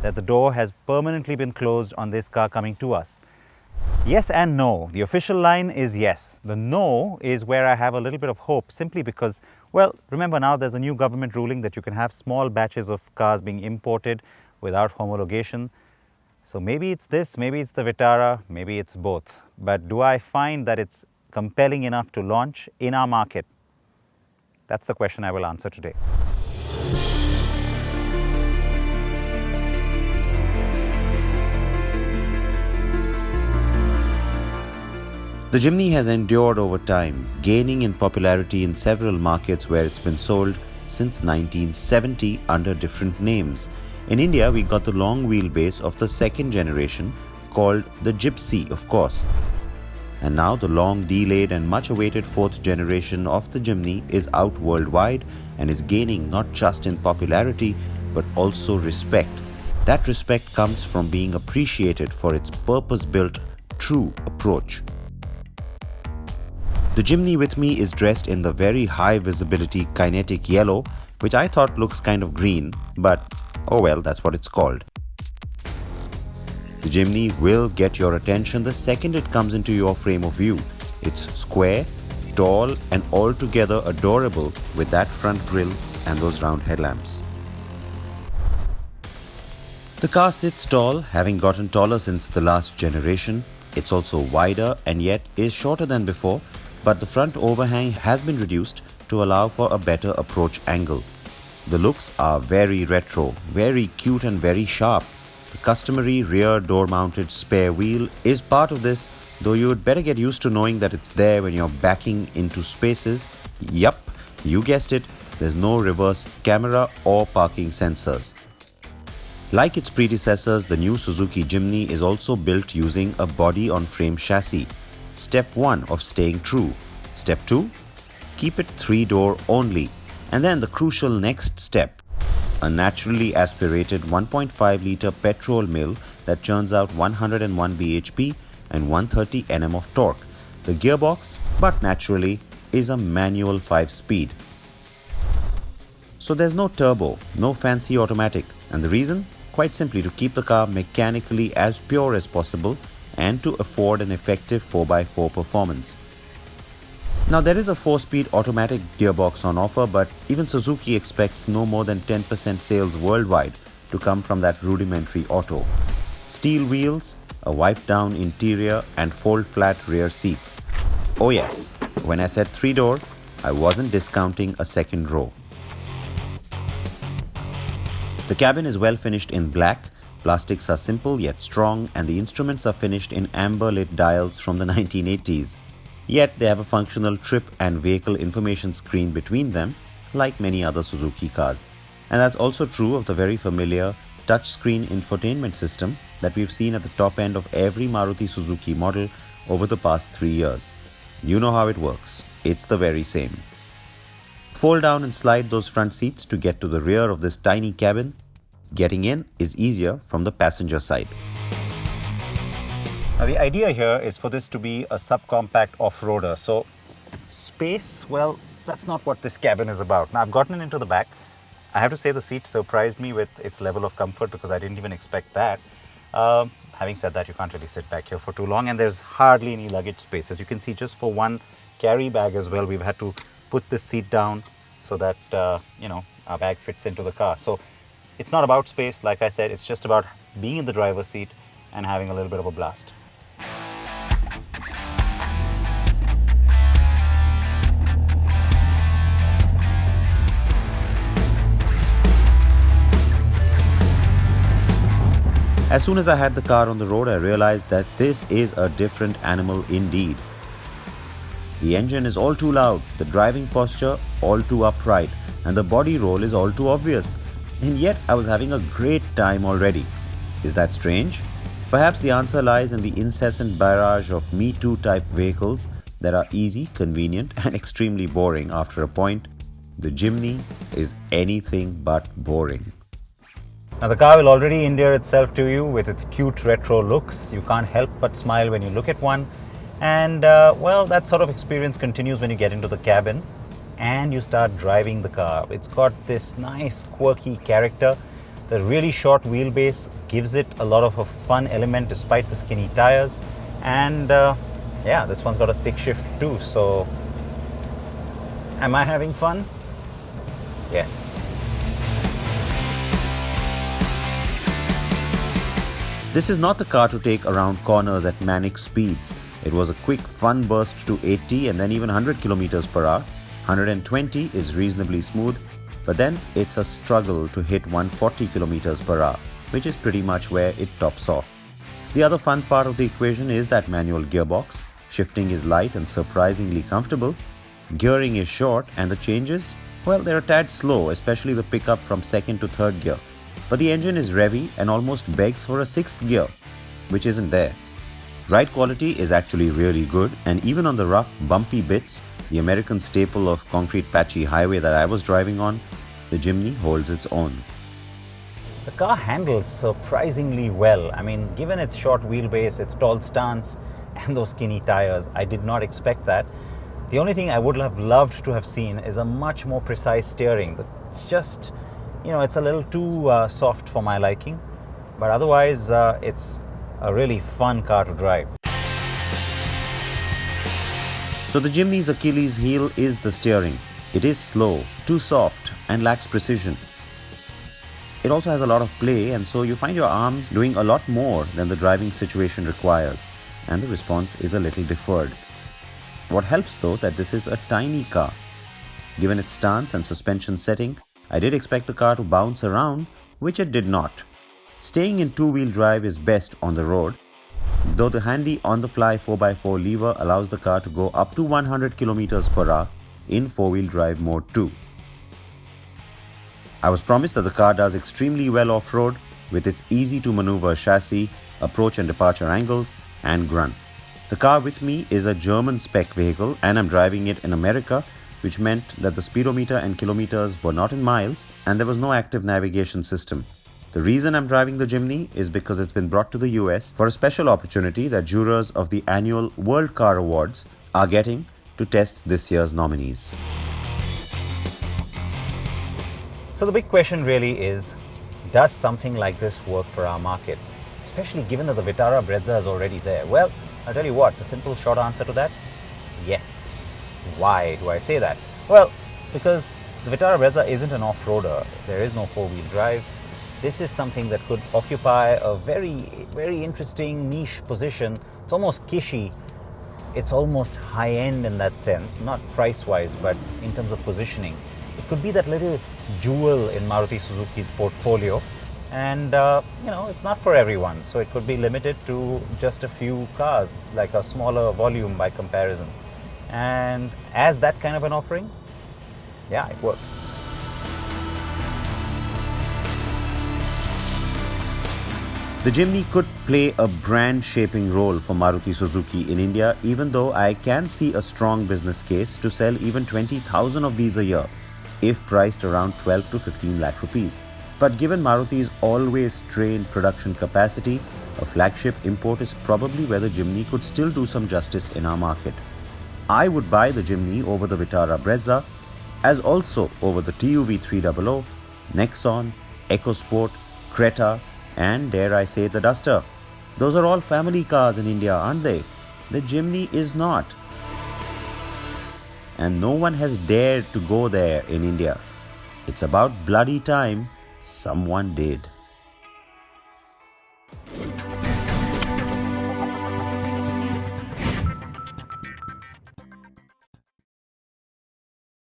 That the door has permanently been closed on this car coming to us. Yes and no. The official line is yes. The no is where I have a little bit of hope, simply because, well, remember now there's a new government ruling that you can have small batches of cars being imported without homologation. So maybe it's this, maybe it's the Vitara, maybe it's both. But do I find that it's compelling enough to launch in our market? That's the question I will answer today. The Jimny has endured over time, gaining in popularity in several markets where it's been sold since 1970 under different names. In India, we got the long wheelbase of the second generation, called the Gypsy, of course. And now the long delayed and much awaited fourth generation of the Jimny is out worldwide and is gaining not just in popularity but also respect. That respect comes from being appreciated for its purpose-built, true approach. The Jimny with me is dressed in the very high visibility kinetic yellow, which I thought looks kind of green, but oh well, that's what it's called. The Jimny will get your attention the second it comes into your frame of view. It's square, tall and altogether adorable with that front grille and those round headlamps. The car sits tall, having gotten taller since the last generation. It's also wider and yet is shorter than before, but the front overhang has been reduced to allow for a better approach angle. The looks are very retro, very cute and very sharp. The customary rear door mounted spare wheel is part of this, though you'd better get used to knowing that it's there when you're backing into spaces. Yup, you guessed it, there's no reverse camera or parking sensors. Like its predecessors, the new Suzuki Jimny is also built using a body-on-frame chassis. Step 1 of staying true. Step 2, keep it 3-door only. And then the crucial next step, a naturally aspirated 1.5-litre petrol mill that churns out 101 bhp and 130 Nm of torque. The gearbox, but naturally, is a manual 5-speed. So there's no turbo, no fancy automatic, and the reason? Quite simply to keep the car mechanically as pure as possible and to afford an effective 4x4 performance. Now there is a 4-speed automatic gearbox on offer, but even Suzuki expects no more than 10% sales worldwide to come from that rudimentary auto. Steel wheels, a wipe-down interior and fold-flat rear seats. Oh yes, when I said 3-door, I wasn't discounting a second row. The cabin is well finished in black. Plastics are simple yet strong, and the instruments are finished in amber-lit dials from the 1980s. Yet they have a functional trip and vehicle information screen between them, like many other Suzuki cars. And that's also true of the very familiar touchscreen infotainment system that we've seen at the top end of every Maruti Suzuki model over the past 3 years. You know how it works. It's the very same. Fold down and slide those front seats to get to the rear of this tiny cabin. Getting in is easier from the passenger side. Now the idea here is for this to be a subcompact off-roader. So space, well, that's not what this cabin is about. Now I've gotten into the back. I have to say the seat surprised me with its level of comfort because I didn't even expect that. Having said that, you can't really sit back here for too long, and there's hardly any luggage space. As you can see, just for one carry bag as well, we've had to put this seat down so that, our bag fits into the car. So it's not about space, like I said, it's just about being in the driver's seat and having a little bit of a blast. As soon as I had the car on the road, I realized that this is a different animal indeed. The engine is all too loud, the driving posture all too upright, and the body roll is all too obvious. And yet I was having a great time already. Is that strange? Perhaps the answer lies in the incessant barrage of Me Too type vehicles that are easy, convenient, and extremely boring after a point. The Jimny is anything but boring. Now the car will already endear itself to you with its cute retro looks. You can't help but smile when you look at one. And well, that sort of experience continues when you get into the cabin and you start driving the car. It's got this nice quirky character. The really short wheelbase gives it a lot of a fun element despite the skinny tires. And yeah, this one's got a stick shift too. So am I having fun? Yes. This is not the car to take around corners at manic speeds. It was a quick fun burst to 80 and then even 100 km per hour. 120 is reasonably smooth, but then it's a struggle to hit 140 km per hour, which is pretty much where it tops off. The other fun part of the equation is that manual gearbox. Shifting is light and surprisingly comfortable. Gearing is short and the changes, well, they're a tad slow, especially the pickup from second to third gear. But the engine is revvy and almost begs for a sixth gear, which isn't there. Ride quality is actually really good, and even on the rough, bumpy bits, the American staple of concrete patchy highway that I was driving on, the Jimny holds its own. The car handles surprisingly well. I mean, given its short wheelbase, its tall stance, and those skinny tires, I did not expect that. The only thing I would have loved to have seen is a much more precise steering. It's just, it's a little too soft for my liking, but otherwise it's a really fun car to drive. So the Jimny's Achilles heel is the steering. It is slow, too soft, and lacks precision. It also has a lot of play, and so you find your arms doing a lot more than the driving situation requires, and the response is a little deferred. What helps though that this is a tiny car. Given its stance and suspension setting, I did expect the car to bounce around, which it did not. Staying in two-wheel drive is best on the road, though the handy on-the-fly 4x4 lever allows the car to go up to 100 km per hour in four-wheel drive mode too. I was promised that the car does extremely well off-road with its easy-to-maneuver chassis, approach and departure angles, and grunt. The car with me is a German spec vehicle and I'm driving it in America, which meant that the speedometer and kilometers were not in miles and there was no active navigation system. The reason I'm driving the Jimny is because it's been brought to the US for a special opportunity that jurors of the annual World Car Awards are getting to test this year's nominees. So the big question really is, does something like this work for our market? Especially given that the Vitara Brezza is already there. Well, I'll tell you what, the simple short answer to that, yes. Why do I say that? Well, because the Vitara Brezza isn't an off-roader. There is no four-wheel drive. This is something that could occupy a very, very interesting niche position. It's almost kishy. It's almost high-end in that sense, not price-wise, but in terms of positioning. It could be that little jewel in Maruti Suzuki's portfolio. And, it's not for everyone. So it could be limited to just a few cars, like a smaller volume by comparison. And as that kind of an offering, yeah, it works. The Jimny could play a brand-shaping role for Maruti Suzuki in India, even though I can see a strong business case to sell even 20,000 of these a year, if priced around 12 to 15 lakh rupees. But given Maruti's always strained production capacity, a flagship import is probably where the Jimny could still do some justice in our market. I would buy the Jimny over the Vitara Brezza, as also over the TUV 300, Nexon, EcoSport, Creta, and dare I say the Duster. Those are all family cars in India, aren't they? The Jimny is not. And no one has dared to go there in India. It's about bloody time someone did.